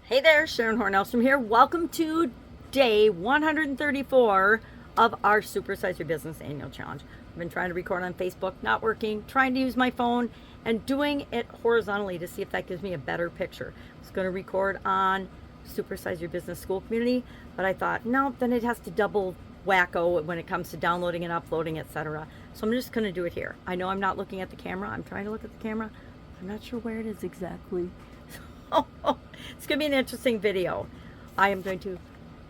Hey there, Sharon Horne-Ellstrom here. Welcome to day 134 of our Supersize Your Business Annual Challenge. I've been trying to record on Facebook, not working, trying to use my phone and doing it horizontally to see if that gives me a better picture. I was going to record on Supersize Your Business School Community, but I thought, no, then it has to double wacko when it comes to downloading and uploading, etc. So I'm just going to do it here. I know I'm not looking at the camera. I'm trying to look at the camera. I'm not sure where it is exactly. It's going to be an interesting video. I am going to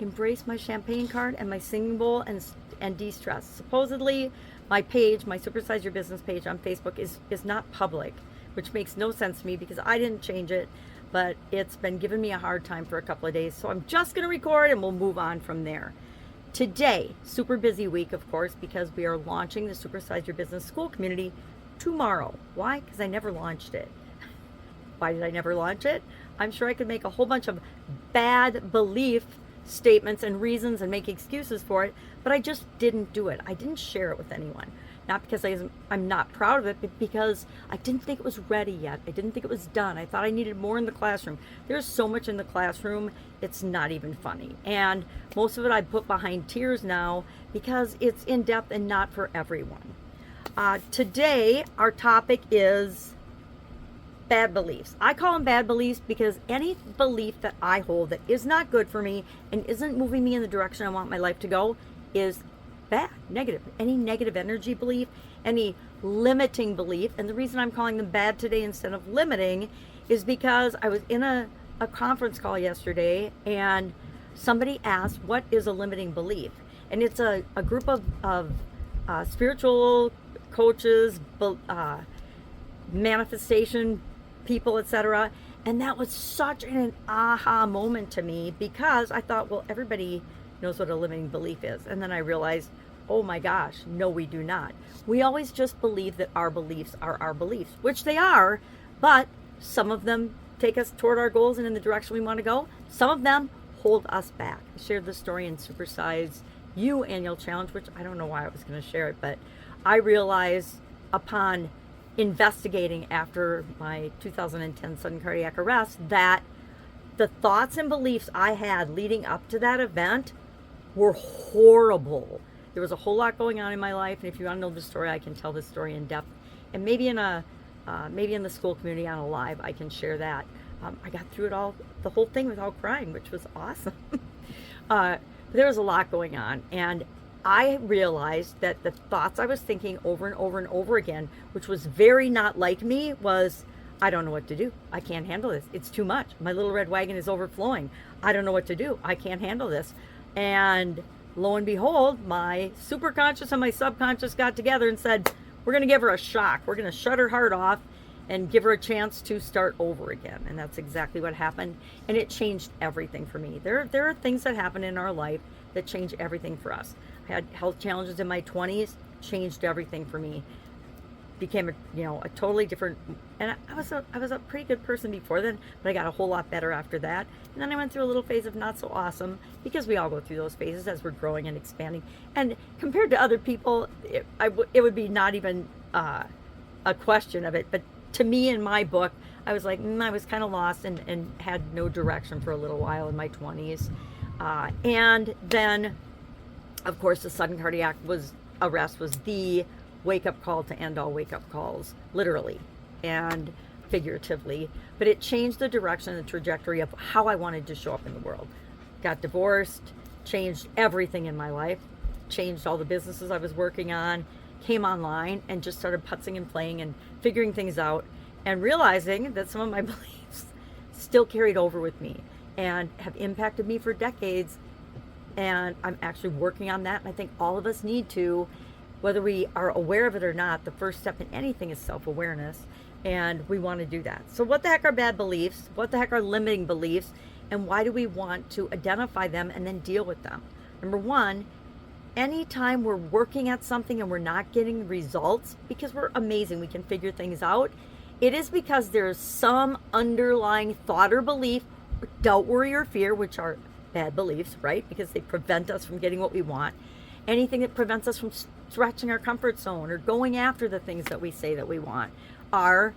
embrace my champagne card and my singing bowl and de-stress. Supposedly, my page, my Supersize Your Business page on Facebook is not public, which makes no sense to me because I didn't change it, but it's been giving me a hard time for a couple of days. So I'm just going to record and we'll move on from there. Today, super busy week, of course, because we are launching the Supersize Your Business School Community tomorrow. Why? Because I never launched it. Why did I never launch it? I'm sure I could make a whole bunch of bad belief statements and reasons and make excuses for it, but I just didn't do it. I didn't share it with anyone. Not because I'm not proud of it, but because I didn't think it was ready yet. I didn't think it was done. I thought I needed more in the classroom. There's so much in the classroom, it's not even funny. And most of it I put behind tears now because it's in depth and not for everyone. Today, our topic is bad beliefs. I call them bad beliefs because any belief that I hold that is not good for me and isn't moving me in the direction I want my life to go is bad, negative. Any negative energy belief, any limiting belief. And the reason I'm calling them bad today instead of limiting is because I was in a conference call yesterday and somebody asked, what is a limiting belief? And it's a group of spiritual coaches, manifestation people, etc. And that was such an aha moment to me because I thought, well, everybody knows what a limiting belief is. And then I realized, oh my gosh, no, we do not. We always just believe that our beliefs are our beliefs, which they are, but some of them take us toward our goals and in the direction we want to go. Some of them hold us back. I shared this story in Supersize You Annual Challenge, which I don't know why I was going to share it, but I realized upon investigating after my 2010 sudden cardiac arrest that the thoughts and beliefs I had leading up to that event were horrible. There was a whole lot going on in my life, and if you want to know the story, I can tell this story in depth, and maybe in the school community on a live I can share that. I got through it all, the whole thing, without crying, which was awesome. There was a lot going on, and I realized that the thoughts I was thinking over and over and over again, which was very not like me, was, I don't know what to do. I can't handle this. It's too much. My little red wagon is overflowing. I don't know what to do. I can't handle this. And lo and behold, my superconscious and my subconscious got together and said, we're going to give her a shock. We're going to shut her heart off and give her a chance to start over again. And that's exactly what happened. And it changed everything for me. There are things that happen in our life that change everything for us. I had health challenges in my 20s, changed everything for me. Became a totally different, and I was a pretty good person before then, but I got a whole lot better after that. And then I went through a little phase of not so awesome, because we all go through those phases as we're growing and expanding. And compared to other people, it would be not even a question of it. But to me, in my book, I was like, I was kind of lost and had no direction for a little while in my 20s. And then, of course, the sudden cardiac arrest was the wake-up call to end all wake-up calls, literally and figuratively. But it changed the direction and the trajectory of how I wanted to show up in the world. Got divorced, changed everything in my life, changed all the businesses I was working on, came online and just started putzing and playing and figuring things out and realizing that some of my beliefs still carried over with me and have impacted me for decades. And I'm actually working on that. And I think all of us need to, whether we are aware of it or not. The first step in anything is self-awareness. And we want to do that. So what the heck are bad beliefs? What the heck are limiting beliefs? And why do we want to identify them and then deal with them? Number one, anytime we're working at something and we're not getting results, because we're amazing, we can figure things out, it is because there's some underlying thought or belief, doubt, worry, or fear, which are bad beliefs, right? Because they prevent us from getting what we want. Anything that prevents us from stretching our comfort zone or going after the things that we say that we want are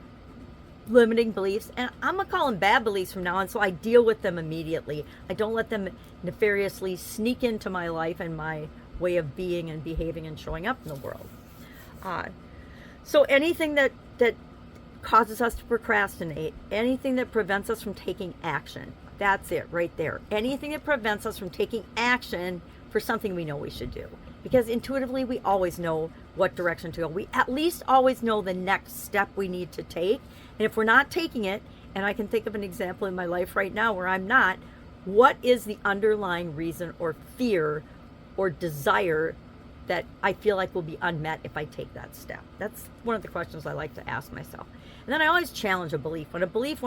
limiting beliefs, and I'm gonna call them bad beliefs from now on, so I deal with them immediately. I don't let them nefariously sneak into my life and my way of being and behaving and showing up in the world. So anything that causes us to procrastinate, anything that prevents us from taking action, that's it right there. Anything that prevents us from taking action for something we know we should do. Because intuitively, we always know what direction to go. We at least always know the next step we need to take. And if we're not taking it, and I can think of an example in my life right now where I'm not, what is the underlying reason or fear or desire that I feel like will be unmet if I take that step? That's one of the questions I like to ask myself. And then I always challenge a belief. When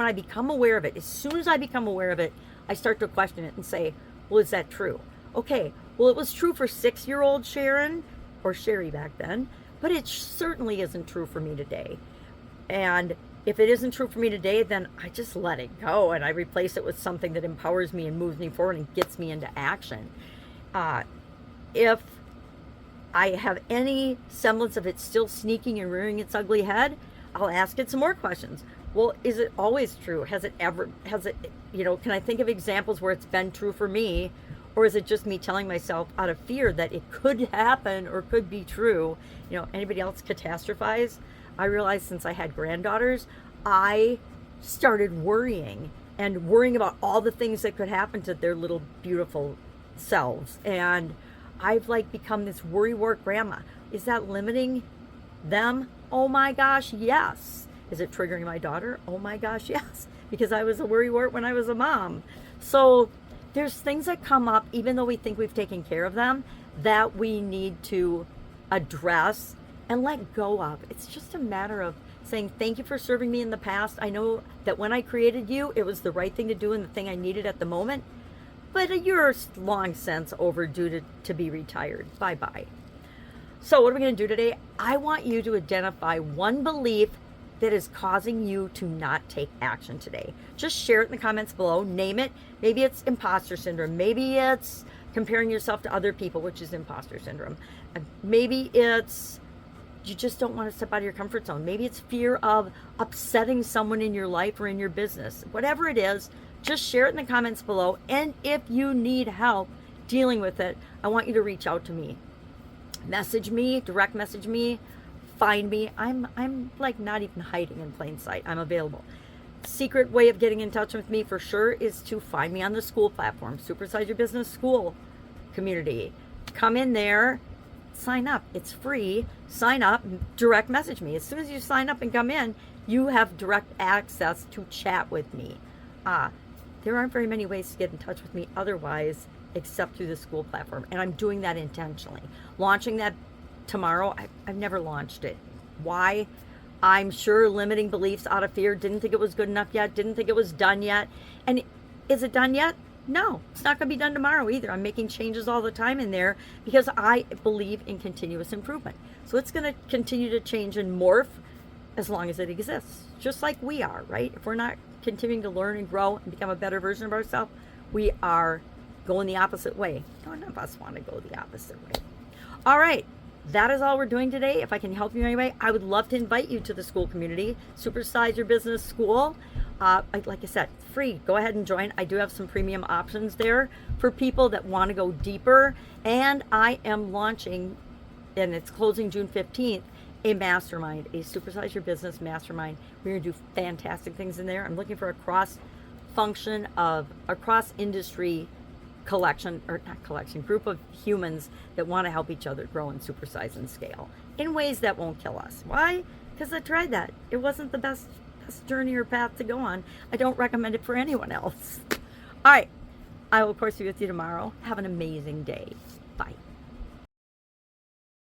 I become aware of it, as soon as I become aware of it, I start to question it and say, well, is that true? Okay, well, it was true for 6-year-old Sharon, or Sherry back then, but it certainly isn't true for me today. And if it isn't true for me today, then I just let it go and I replace it with something that empowers me and moves me forward and gets me into action. If I have any semblance of it still sneaking and rearing its ugly head, I'll ask it some more questions. Well, is it always true? Can I think of examples where it's been true for me? Or is it just me telling myself out of fear that it could happen or could be true? Anybody else catastrophize? I realized since I had granddaughters, I started worrying about all the things that could happen to their little beautiful selves. And I've become this worrywart grandma. Is that limiting them? Oh my gosh, yes. Is it triggering my daughter? Oh my gosh, yes. Because I was a worrywart when I was a mom. So there's things that come up, even though we think we've taken care of them, that we need to address and let go of. It's just a matter of saying, thank you for serving me in the past. I know that when I created you, it was the right thing to do and the thing I needed at the moment. But you're long since overdue to be retired. Bye-bye. So what are we going to do today? I want you to identify one belief that is causing you to not take action today. Just share it in the comments below. Name it. Maybe it's imposter syndrome. Maybe it's comparing yourself to other people, which is imposter syndrome. Maybe it's you just don't want to step out of your comfort zone. Maybe it's fear of upsetting someone in your life or in your business. Whatever it is, just share it in the comments below. And if you need help dealing with it, I want you to reach out to me. Message me, direct message me, find me. I'm not even hiding in plain sight. I'm available. Secret way of getting in touch with me for sure is to find me on the school platform, Supersize Your Business School community. Come in there, sign up. It's free. Sign up, direct message me. As soon as you sign up and come in, you have direct access to chat with me. There aren't very many ways to get in touch with me otherwise except through the school platform. And I'm doing that intentionally. Launching that tomorrow. I've never launched it. Why? I'm sure limiting beliefs out of fear. Didn't think it was good enough yet. Didn't think it was done yet. And is it done yet? No, it's not going to be done tomorrow either. I'm making changes all the time in there because I believe in continuous improvement. So it's going to continue to change and morph as long as it exists, just like we are, right? If we're not continuing to learn and grow and become a better version of ourselves, we are going the opposite way. None of us want to go the opposite way. All right. That is all we're doing today. If I can help you in any way, I would love to invite you to the school community, Supersize Your Business School. Like I said, it's free. Go ahead and join. I do have some premium options there for people that want to go deeper. And I am launching, and it's closing June 15th, a mastermind, a Supersize Your Business mastermind. We're going to do fantastic things in there. I'm looking for a cross-industry group of humans that want to help each other grow and supersize and scale in ways that won't kill us. Why? Because I tried that. It wasn't the best journey or path to go on. I don't recommend it for anyone else. All right. I will, of course, be with you tomorrow. Have an amazing day. Bye.